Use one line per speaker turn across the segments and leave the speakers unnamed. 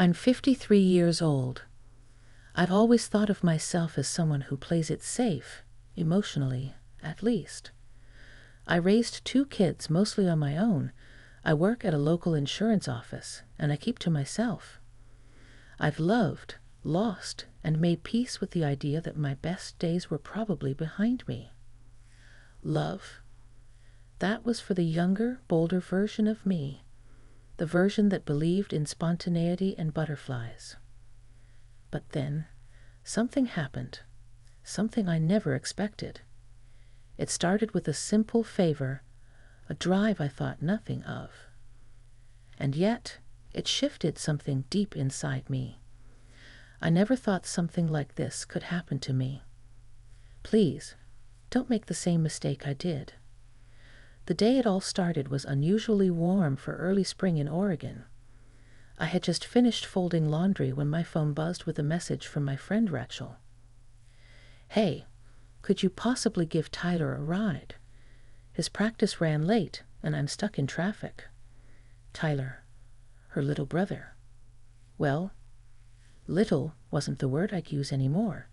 I'm 53 years old. I've always thought of myself as someone who plays it safe, emotionally, at least. I raised 2 kids mostly on my own. I work at a local insurance office, and I keep to myself. I've loved, lost, and made peace with the idea that my best days were probably behind me. Love. That was for the younger, bolder version of me, the version that believed in spontaneity and butterflies. But then, something happened, something I never expected. It started with a simple favor, a drive I thought nothing of. And yet, it shifted something deep inside me. I never thought something like this could happen to me. Please, don't make the same mistake I did. The day it all started was unusually warm for early spring in Oregon. I had just finished folding laundry when my phone buzzed with a message from my friend Rachel. "Hey, could you possibly give Tyler a ride? His practice ran late, and I'm stuck in traffic." Tyler, her little brother. Well, little wasn't the word I'd use anymore.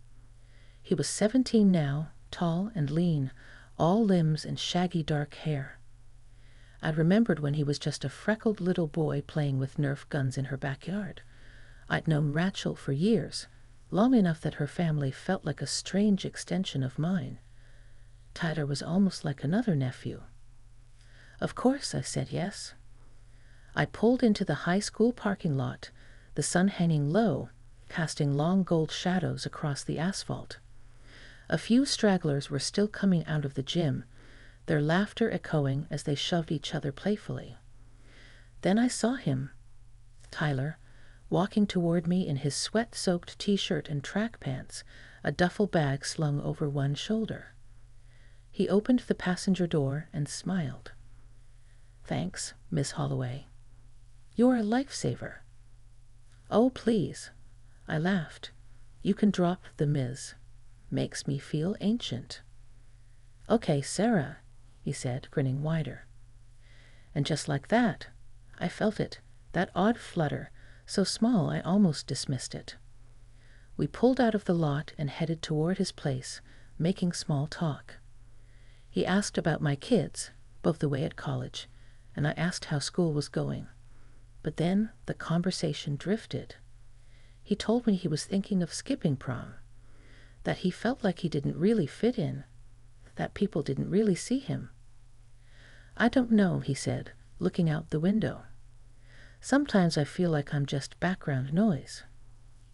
He was 17 now, tall and lean, all limbs and shaggy dark hair. I remembered when he was just a freckled little boy playing with Nerf guns in her backyard. I'd known Rachel for years, long enough that her family felt like a strange extension of mine. Tyler was almost like another nephew. Of course, I said yes. I pulled into the high school parking lot, the sun hanging low, casting long gold shadows across the asphalt. A few stragglers were still coming out of the gym, their laughter echoing as they shoved each other playfully. Then I saw him, Tyler, walking toward me in his sweat-soaked t-shirt and track pants, a duffel bag slung over one shoulder. He opened the passenger door and smiled. "Thanks, Miss Holloway. You're a lifesaver." "Oh, please," I laughed. "You can drop the Ms. Makes me feel ancient." "Okay, Sarah," he said, grinning wider. And just like that, I felt it, that odd flutter, so small I almost dismissed it. We pulled out of the lot and headed toward his place, making small talk. He asked about my kids, both away at college, and I asked how school was going. But then the conversation drifted. He told me he was thinking of skipping prom, that he felt like he didn't really fit in, that people didn't really see him. "I don't know," he said, looking out the window. "Sometimes I feel like I'm just background noise,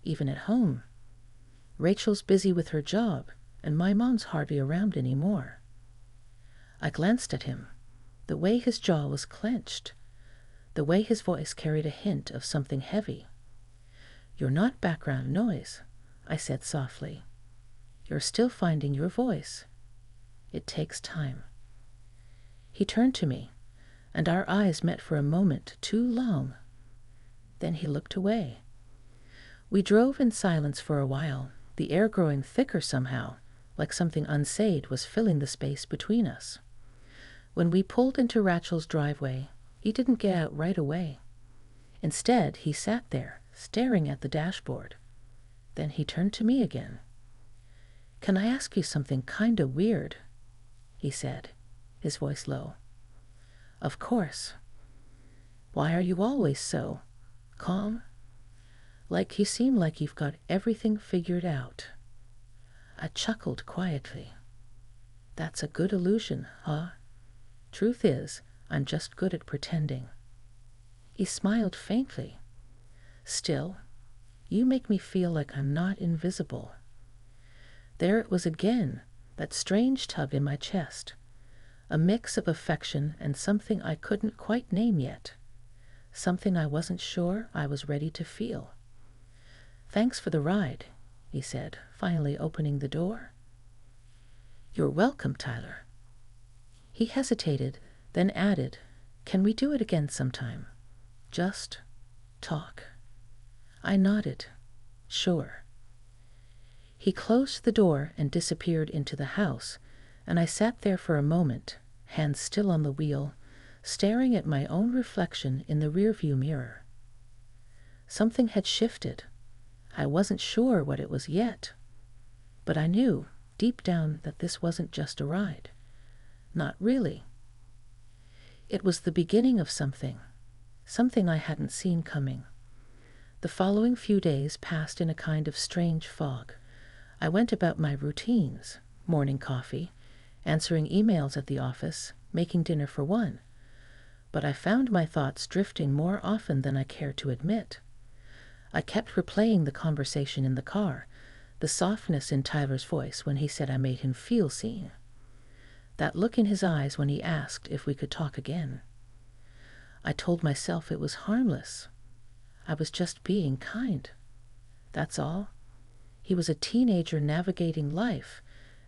even at home. Rachel's busy with her job, and my mom's hardly around anymore." I glanced at him, the way his jaw was clenched, the way his voice carried a hint of something heavy. "You're not background noise," I said softly. "You're still finding your voice. It takes time." He turned to me, and our eyes met for a moment too long. Then he looked away. We drove in silence for a while, the air growing thicker somehow, like something unsaid was filling the space between us. When we pulled into Rachel's driveway, he didn't get out right away. Instead, he sat there, staring at the dashboard. Then he turned to me again. "Can I ask you something kinda weird?" he said, his voice low. "Of course." "Why are you always so calm? Like you seem like you've got everything figured out." I chuckled quietly. "That's a good illusion, huh? Truth is, I'm just good at pretending." He smiled faintly. "Still, you make me feel like I'm not invisible." There it was again, that strange tug in my chest, a mix of affection and something I couldn't quite name yet, something I wasn't sure I was ready to feel. "Thanks for the ride," he said, finally opening the door. "You're welcome, Tyler." He hesitated, then added, "Can we do it again sometime? Just talk." I nodded. "Sure." He closed the door and disappeared into the house, and I sat there for a moment, hands still on the wheel, staring at my own reflection in the rearview mirror. Something had shifted. I wasn't sure what it was yet, but I knew deep down that this wasn't just a ride. Not really. It was the beginning of something I hadn't seen coming. The following few days passed in a kind of strange fog. I went about my routines, morning coffee, answering emails at the office, making dinner for one. But I found my thoughts drifting more often than I cared to admit. I kept replaying the conversation in the car, the softness in Tyler's voice when he said I made him feel seen. That look in his eyes when he asked if we could talk again. I told myself it was harmless. I was just being kind. That's all. He was a teenager navigating life,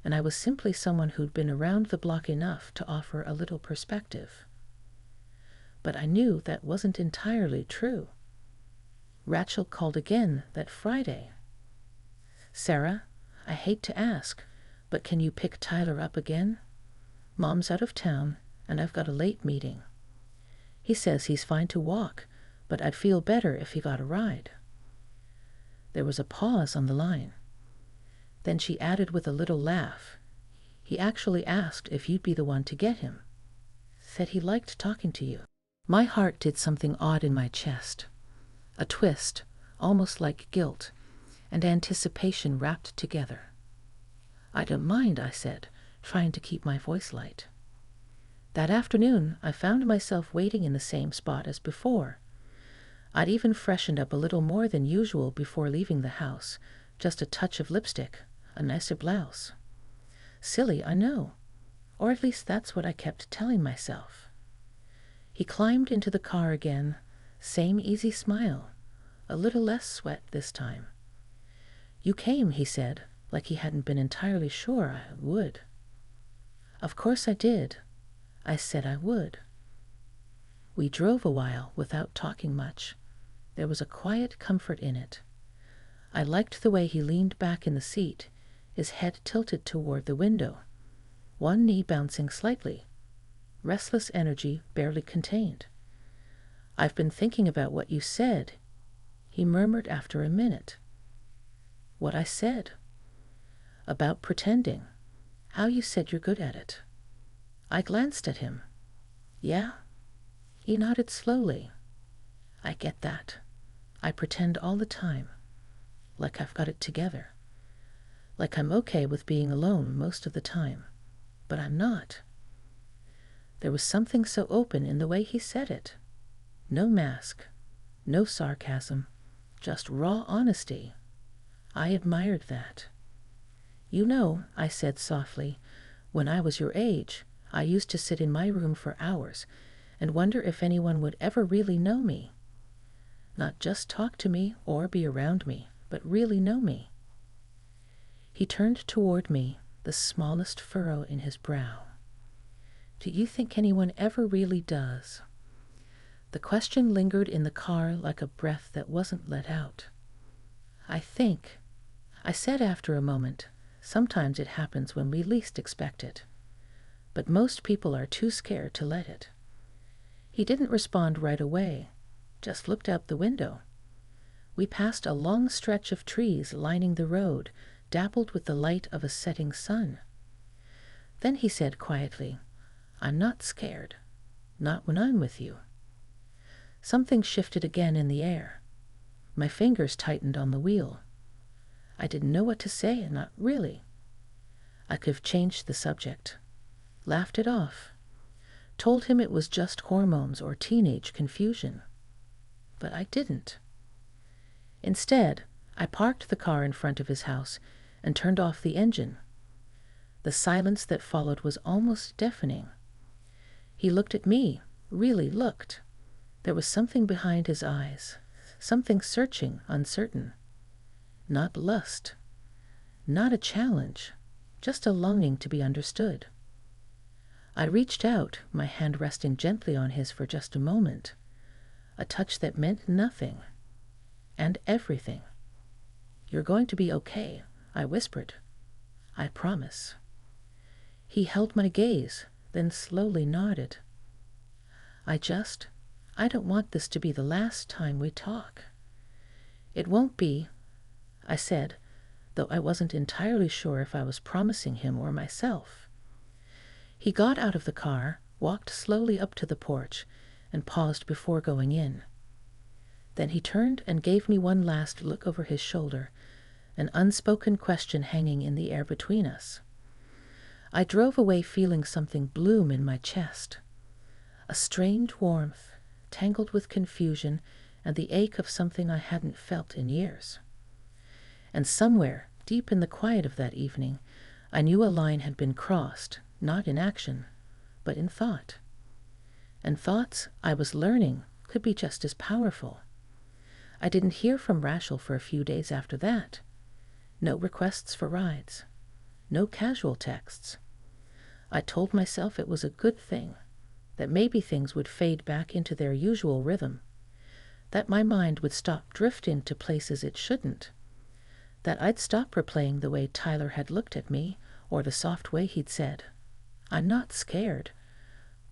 and I was simply someone who'd been around the block enough to offer a little perspective. But I knew that wasn't entirely true. Rachel called again that Friday. "Sarah, I hate to ask, but can you pick Tyler up again? Mom's out of town, and I've got a late meeting. He says he's fine to walk, but I'd feel better if he got a ride." There was a pause on the line. Then she added with a little laugh, "He actually asked if you'd be the one to get him. Said he liked talking to you." My heart did something odd in my chest. A twist, almost like guilt, and anticipation wrapped together. "I don't mind," I said, trying to keep my voice light. That afternoon, I found myself waiting in the same spot as before. I'd even freshened up a little more than usual before leaving the house, just a touch of lipstick, a nicer blouse. Silly, I know, or at least that's what I kept telling myself. He climbed into the car again, same easy smile, a little less sweat this time. "You came," he said, like he hadn't been entirely sure I would. "Of course I did. I said I would." We drove a while without talking much. There was a quiet comfort in it. I liked the way he leaned back in the seat, his head tilted toward the window, one knee bouncing slightly, restless energy barely contained. "I've been thinking about what you said," he murmured after a minute. "What I said?" "About pretending. How you said you're good at it." I glanced at him. "Yeah?" He nodded slowly. "I get that. I pretend all the time. Like I've got it together. Like I'm okay with being alone most of the time. But I'm not." There was something so open in the way he said it. No mask, no sarcasm, just raw honesty. I admired that. "You know," I said softly, "when I was your age, I used to sit in my room for hours and wonder if anyone would ever really know me. Not just talk to me or be around me, but really know me." He turned toward me, the smallest furrow in his brow. "Do you think anyone ever really does?" The question lingered in the car like a breath that wasn't let out. "I think," I said after a moment, "sometimes it happens when we least expect it. But most people are too scared to let it." He didn't respond right away, just looked out the window. We passed a long stretch of trees lining the road, dappled with the light of a setting sun. Then he said quietly, "I'm not scared. Not when I'm with you." Something shifted again in the air. My fingers tightened on the wheel. I didn't know what to say, and not really. I could have changed the subject, laughed it off, told him it was just hormones or teenage confusion. But I didn't. Instead, I parked the car in front of his house and turned off the engine. The silence that followed was almost deafening. He looked at me, really looked. There was something behind his eyes, something searching, uncertain. Not lust, not a challenge, just a longing to be understood. I reached out, my hand resting gently on his for just a moment, a touch that meant nothing and everything. "You're going to be okay," I whispered. "I promise." He held my gaze, then slowly nodded. I don't want this to be the last time we talk." It won't be, I said, though I wasn't entirely sure if I was promising him or myself. He got out of the car, walked slowly up to the porch, and paused before going in. Then he turned and gave me one last look over his shoulder, an unspoken question hanging in the air between us. I drove away feeling something bloom in my chest, a strange warmth, tangled with confusion and the ache of something I hadn't felt in years. And somewhere, deep in the quiet of that evening, I knew a line had been crossed, not in action, but in thought. And thoughts, I was learning, could be just as powerful. I didn't hear from Rachel for a few days after that. No requests for rides. No casual texts. I told myself it was a good thing, that maybe things would fade back into their usual rhythm, that my mind would stop drifting to places it shouldn't, that I'd stop replaying the way Tyler had looked at me or the soft way he'd said, "I'm not scared,"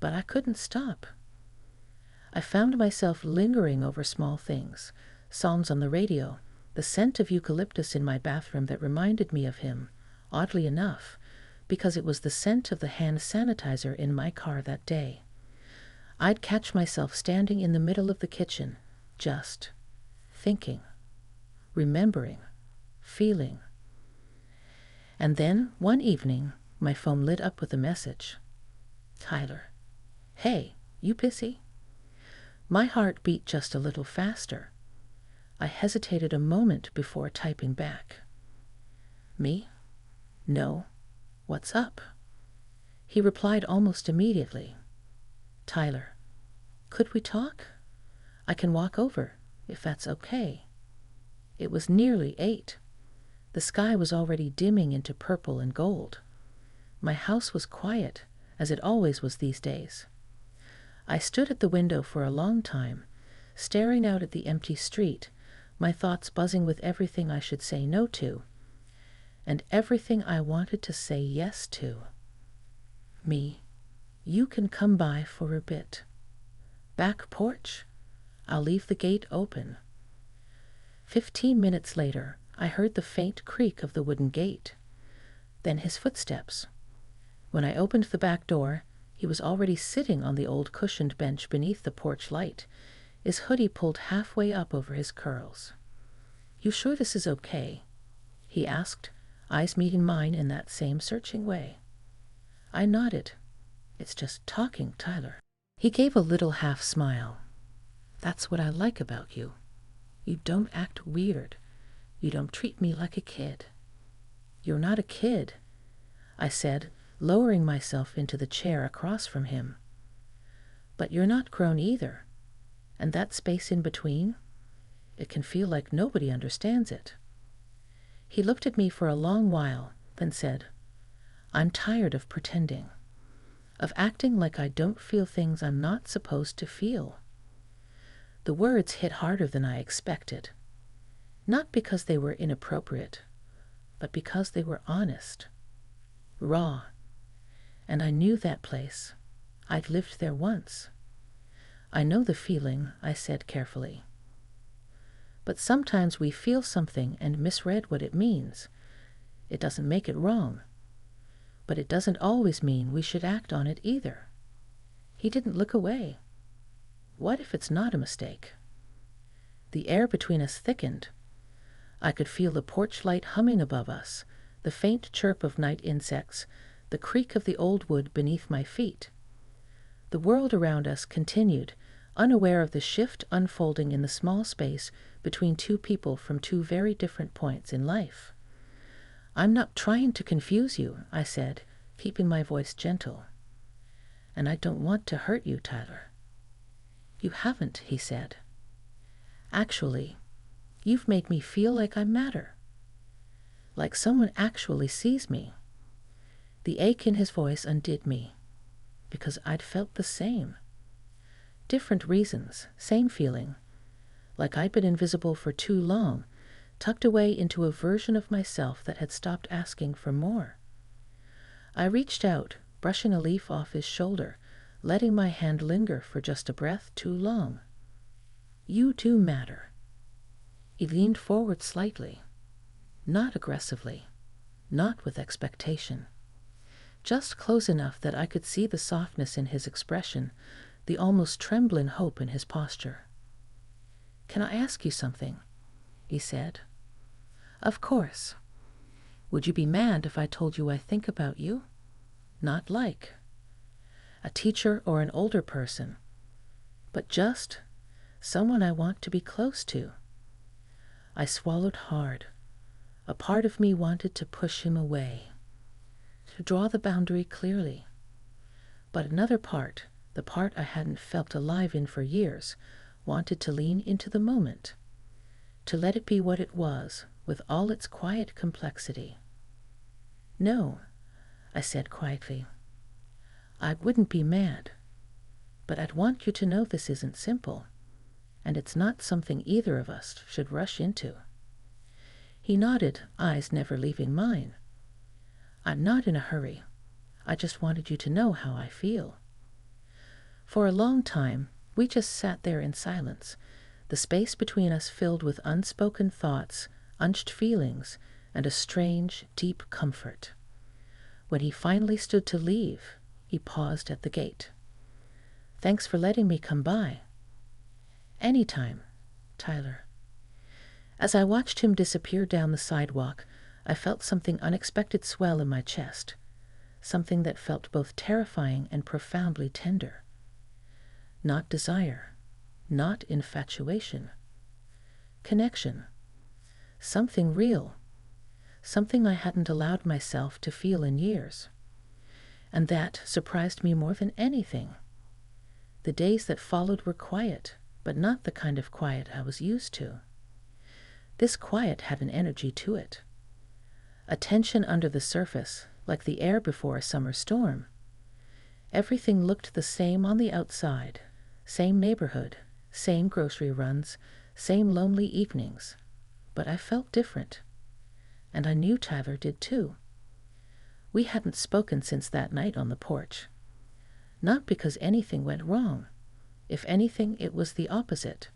but I couldn't stop. I found myself lingering over small things, songs on the radio, the scent of eucalyptus in my bathroom that reminded me of him, oddly enough, because it was the scent of the hand sanitizer in my car that day. I'd catch myself standing in the middle of the kitchen, just thinking, remembering, feeling. And then, one evening, my phone lit up with a message. "Tyler. Hey, you busy?" My heart beat just a little faster. I hesitated a moment before typing back. "Me? No. What's up?" He replied almost immediately. "Tyler, could we talk? I can walk over, if that's okay." It was nearly 8. The sky was already dimming into purple and gold. My house was quiet, as it always was these days. I stood at the window for a long time, staring out at the empty street, my thoughts buzzing with everything I should say no to, and everything I wanted to say yes to. "Me, you can come by for a bit. Back porch? I'll leave the gate open." 15 minutes later, I heard the faint creak of the wooden gate. Then his footsteps. When I opened the back door, he was already sitting on the old cushioned bench beneath the porch light, his hoodie pulled halfway up over his curls. "You sure this is okay?" he asked, eyes meeting mine in that same searching way. I nodded. "It's just talking, Tyler." He gave a little half smile. "That's what I like about you. You don't act weird. You don't treat me like a kid." "You're not a kid," I said, lowering myself into the chair across from him. "But you're not grown either. And that space in between, it can feel like nobody understands it." He looked at me for a long while, then said, "I'm tired of pretending, of acting like I don't feel things I'm not supposed to feel." The words hit harder than I expected, not because they were inappropriate, but because they were honest, raw. And I knew that place. I'd lived there once. "I know the feeling," I said carefully. "But sometimes we feel something and misread what it means. It doesn't make it wrong. But it doesn't always mean we should act on it either." He didn't look away. "What if it's not a mistake?" The air between us thickened. I could feel the porch light humming above us, the faint chirp of night insects, the creak of the old wood beneath my feet. The world around us continued, unaware of the shift unfolding in the small space between two people from two very different points in life. "I'm not trying to confuse you," I said, keeping my voice gentle. "And I don't want to hurt you, Tyler." "You haven't," he said. "Actually, you've made me feel like I matter. Like someone actually sees me." The ache in his voice undid me, because I'd felt the same. Different reasons, same feeling. Like I'd been invisible for too long, tucked away into a version of myself that had stopped asking for more. I reached out, brushing a leaf off his shoulder, letting my hand linger for just a breath too long. "You do matter. He leaned forward slightly, not aggressively, not with expectation, just close enough that I could see the softness in his expression, the almost trembling hope in his posture. "Can I ask you something?" he said. "Of course. Would you be mad if I told you I think about you? Not like a teacher or an older person, but just someone I want to be close to." I swallowed hard. A part of me wanted to push him away, to draw the boundary clearly. But another part, the part I hadn't felt alive in for years, wanted to lean into the moment, to let it be what it was, with all its quiet complexity. "No," I said quietly. "I wouldn't be mad, but I'd want you to know this isn't simple, and it's not something either of us should rush into." He nodded, eyes never leaving mine. "I'm not in a hurry. I just wanted you to know how I feel." For a long time, we just sat there in silence, the space between us filled with unspoken thoughts, unched feelings, and a strange, deep comfort. When he finally stood to leave, he paused at the gate. "Thanks for letting me come by." "Anytime, Tyler." As I watched him disappear down the sidewalk, I felt something unexpected swell in my chest, something that felt both terrifying and profoundly tender. Not desire, not infatuation. Connection. Something real. Something I hadn't allowed myself to feel in years. And that surprised me more than anything. The days that followed were quiet, but not the kind of quiet I was used to. This quiet had an energy to it. A tension under the surface, like the air before a summer storm. Everything looked the same on the outside. Same neighborhood, same grocery runs, same lonely evenings. But I felt different. And I knew Tyler did too. We hadn't spoken since that night on the porch. Not because anything went wrong. If anything, it was the opposite.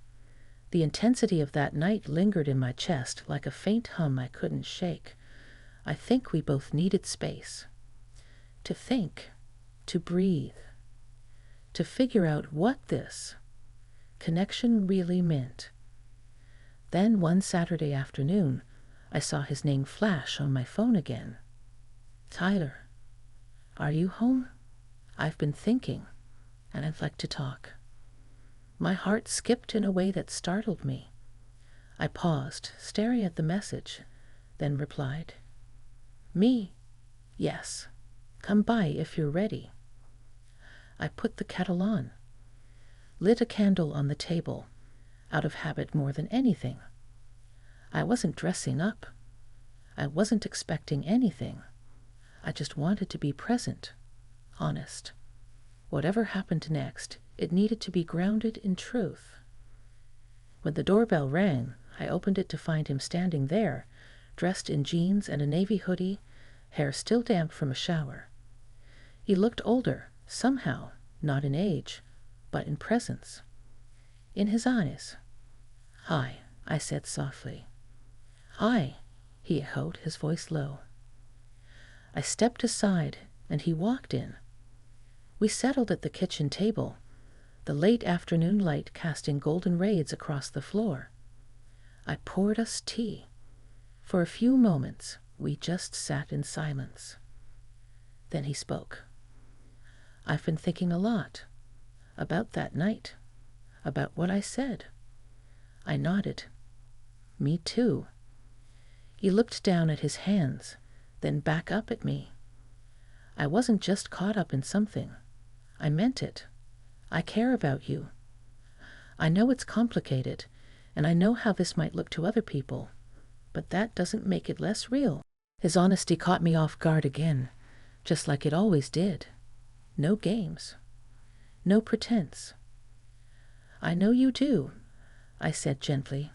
The intensity of that night lingered in my chest like a faint hum I couldn't shake. I think we both needed space. To think, to breathe, to figure out what this connection really meant. Then one Saturday afternoon, I saw his name flash on my phone again. "Tyler, are you home? I've been thinking, and I'd like to talk." My heart skipped in a way that startled me. I paused, staring at the message, then replied, "Me? Yes. Come by if you're ready." I put the kettle on, lit a candle on the table, out of habit more than anything. I wasn't dressing up. I wasn't expecting anything. I just wanted to be present, honest. Whatever happened next, it needed to be grounded in truth. When the doorbell rang, I opened it to find him standing there, dressed in jeans and a navy hoodie, hair still damp from a shower. He looked older, somehow, not in age, but in presence. In his eyes. "Hi," I said softly. "Hi," he echoed, his voice low. I stepped aside, and he walked in. We settled at the kitchen table, the late afternoon light casting golden rays across the floor. I poured us tea. For a few moments, we just sat in silence. Then he spoke. "I've been thinking a lot. About that night. About what I said." I nodded. "Me too." He looked down at his hands, then back up at me. "I wasn't just caught up in something. I meant it. I care about you. I know it's complicated, and I know how this might look to other people, but that doesn't make it less real." His honesty caught me off guard again, just like it always did. No games. No pretense. "I know you do," I said gently.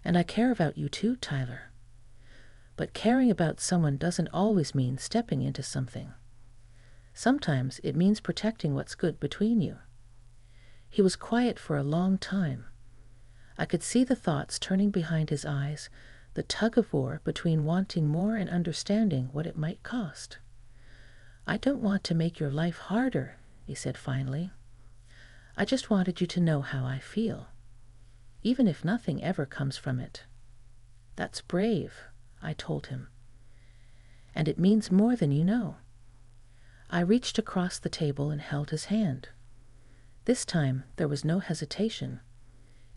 "And I care about you too, Tyler. But caring about someone doesn't always mean stepping into something. Sometimes it means protecting what's good between you." He was quiet for a long time. I could see the thoughts turning behind his eyes, the tug-of-war between wanting more and understanding what it might cost. "I don't want to make your life harder," he said finally. "I just wanted you to know how I feel, even if nothing ever comes from it." "That's brave," I told him. "And it means more than you know." I reached across the table and held his hand. This time there was no hesitation.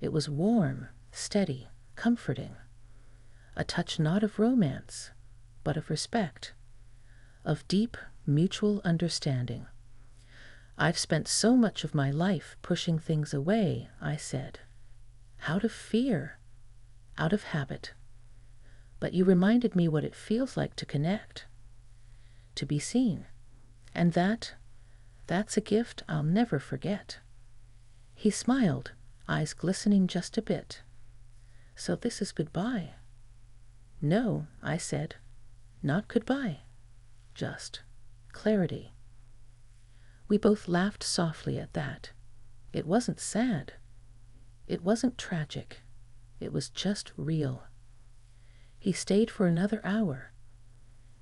It was warm, steady, comforting. A touch not of romance, but of respect, of deep mutual understanding. "I've spent so much of my life pushing things away," I said. "Out of fear, out of habit. But you reminded me what it feels like to connect, to be seen. And that's a gift I'll never forget." He smiled, eyes glistening just a bit. "So this is goodbye?" "No," I said, "not goodbye. Just clarity." We both laughed softly at that. It wasn't sad. It wasn't tragic. It was just real. He stayed for another hour.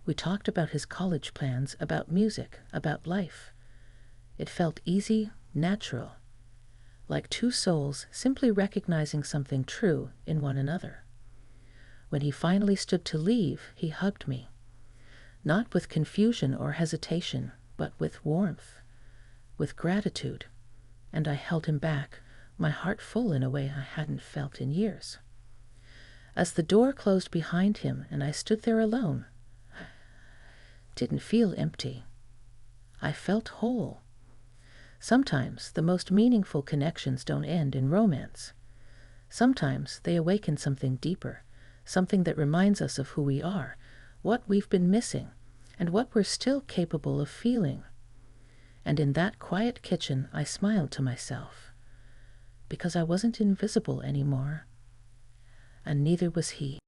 We talked about his college plans, about music, about life. It felt easy, natural, like two souls simply recognizing something true in one another. When he finally stood to leave, he hugged me, not with confusion or hesitation, but with warmth, with gratitude, and I held him back, my heart full in a way I hadn't felt in years. As the door closed behind him and I stood there alone, I didn't feel empty. I felt whole. Sometimes the most meaningful connections don't end in romance. Sometimes they awaken something deeper, something that reminds us of who we are, what we've been missing, and what we're still capable of feeling. And in that quiet kitchen, I smiled to myself, because I wasn't invisible anymore, and neither was he.